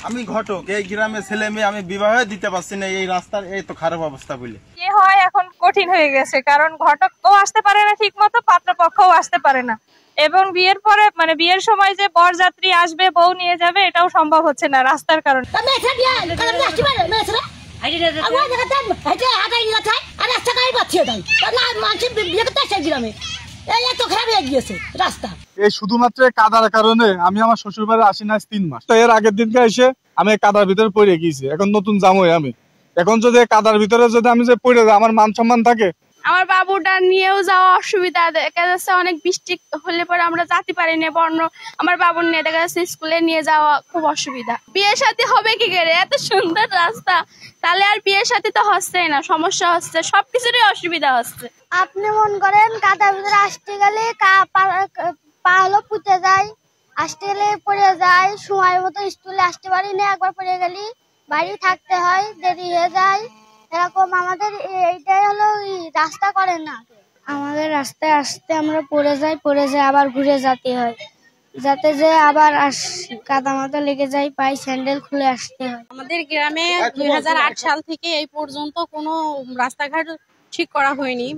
আমি ঘটক, এই গ্রামে ছেলে মেয়ে আমি বিবাহ দিতে পারছি না এই রাস্তার এই তো খারাপ অবস্থা বলে। কি হয় এখন কঠিন হয়ে গেছে, কারণ ঘটকও আসতে পারে না ঠিক মতো, পাত্রপক্ষও আসতে পারে না, এবং বিয়ের পরে মানে বিয়ের সময় যে বরযাত্রী আসবে বউ নিয়ে যাবে এটাও সম্ভব হচ্ছে না রাস্তার কারণে। এই শুধুমাত্র কাদার কারণে আমি আমার শ্বশুর বাড়ি আসি না 3 মাস। তো এর আগের দিনকে এসে আমি কাদার ভিতরে পড়ে গিয়েছি, এখন নতুন জামাই আমি। এখন যদি কাদার ভিতরে যদি আমি যে পড়ে যাই আমার মান সম্মান থাকে। আমার বাবুটা নিয়েও যাওয়া অসুবিধা, দেখা যাচ্ছে অনেক বৃষ্টি হলে পরে আমরা যেতে পারি না, বর্ণ আমার বাবুর নিয়ে দেখা যাচ্ছে স্কুলে নিয়ে যাওয়া খুব অসুবিধা। বিয়ের সাথে হবে কি করে, এত সুন্দর রাস্তা, তাহলে আর বিয়ের সাথে তো হচ্ছে না, সমস্যা হচ্ছে, সবকিছুরই অসুবিধা হচ্ছে। আপনি মন করেন কাদার ভিতরে আসতে গেলে পা হলো পুঁতে যায়, আসতে গেলে পড়ে যায়, সময় মতো স্কুলে আসতে পারি না, একবার পড়ে গেলি বাড়ি থাকতে হয়, দেরি হয়ে যায়, এরকম আমাদের এইটাই হলো রাস্তা করে না। আমাদের রাস্তায় আসতে আমরা পড়ে যাই আবার ঘুরে যেতে হয়, যাতে যে আবার কাদা মাথা লেগে যায়, পায়ে স্যান্ডেল খুলে আসতে হয়। আমাদের গ্রামে 2008 সাল থেকে এই পর্যন্ত কোনো রাস্তাঘাট ঠিক করা হয়নি।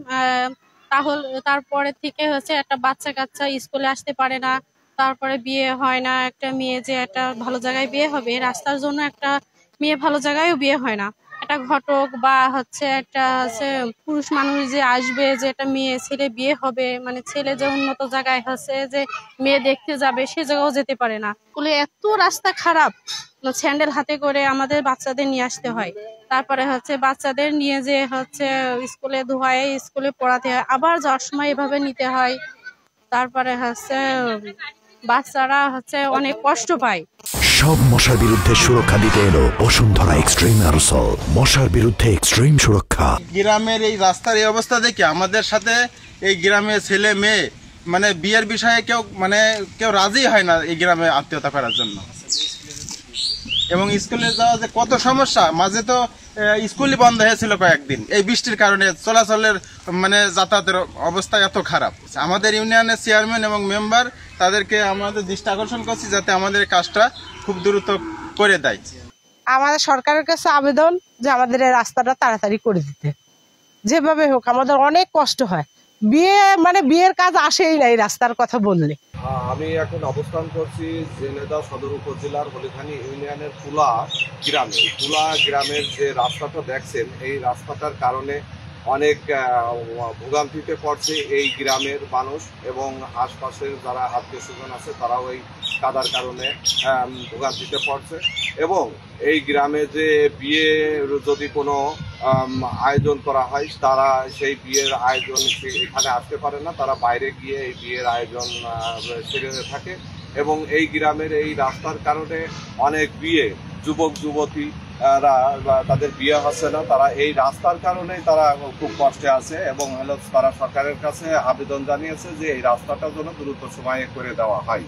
তারপরে থেকে হচ্ছে একটা বাচ্চা কাচ্চা স্কুলে আসতে পারে না, তারপরে বিয়ে হয় না, একটা মেয়ে যে একটা ভালো জায়গায় বিয়ে হবে রাস্তার জন্য, একটা মেয়ে ভালো জায়গায়ও বিয়ে হয় না। একটা ঘটক বা হচ্ছে একটা পুরুষ মানুষ যে আসবে, যে একটা মেয়ে ছেলে বিয়ে হবে, মানে ছেলে যে উন্নত জায়গায় হচ্ছে যে মেয়ে দেখতে যাবে সে জায়গাও যেতে পারে না। স্কুলে এত রাস্তা খারাপ, স্যান্ডেল হাতে করে আমাদের বাচ্চাদের নিয়ে আসতে হয়, তারপরে হচ্ছে বাচ্চাদের নিয়ে যে হচ্ছে স্কুলে ধোয়ায় স্কুলে পড়াতে হয়, আবার যাওয়ার সময় এভাবে নিতে হয়, তারপরে হচ্ছে বাচ্চারা হচ্ছে অনেক কষ্ট পায়। সব মশার বিরুদ্ধে সুরক্ষা দিতে এলো বসুন্ধরা এক্সট্রিম অ্যারোসল, মশার বিরুদ্ধে এক্সট্রিম সুরক্ষা। গ্রামের এই রাস্তার এই অবস্থা দেখে আমাদের সাথে এই গ্রামের ছেলে মেয়ে মানে বিয়ের বিষয়ে কেউ রাজি হয় না এই গ্রামে আত্মীয়তা করার জন্য, এবং স্কুলে যাওয়া যে কত সমস্যা, মাঝে তো স্কুলই বন্ধ হয়েছিল কয়েকদিন এই বৃষ্টির কারণে, চলাচলের যাতায়াতের অবস্থা এত খারাপ। আমাদের ইউনিয়নের চেয়ারম্যান এবং মেম্বার তাদেরকে আমাদের দৃষ্টি আকর্ষণ করছি যাতে আমাদের কাজটা খুব দ্রুত করে দেয়। আমাদের সরকারের কাছে আবেদন যে আমাদের এই রাস্তাটা তাড়াতাড়ি করে দিতে, যেভাবে হোক, আমাদের অনেক কষ্ট হয়, বিয়ের কাজ আসেই না এই রাস্তার কথা বললে। আমি এখন অবস্থান করছি ঝিনাইদহ সদর উপজেলার হলিখানি ইউনিয়নের কুলা গ্রামের যে রাস্তাটা দেখছেন, এই রাস্তাটার কারণে অনেক ভোগান্তিতে পড়ছে এই গ্রামের মানুষ, এবং আশপাশের যারা আত্মীয় স্বজন আছে তারাও এই কাদার কারণে ভোগান্তিতে পড়ছে। এবং এই গ্রামে যে বিয়ে যদি কোনো আয়োজন করা হয়, তারা সেই বিয়ের আয়োজন এখানে আসতে পারে না, তারা বাইরে গিয়ে এই বিয়ের আয়োজন সেরে থাকে। এবং এই গ্রামের এই রাস্তার কারণে অনেক যুবক যুবতী তাদের বিয়ে হচ্ছে না, তারা এই রাস্তার কারণেই তারা খুব কষ্টে আছে, এবং তারা সরকারের কাছে আবেদন জানিয়েছে যে এই রাস্তাটা যেন দ্রুত সময়ে করে দেওয়া হয়।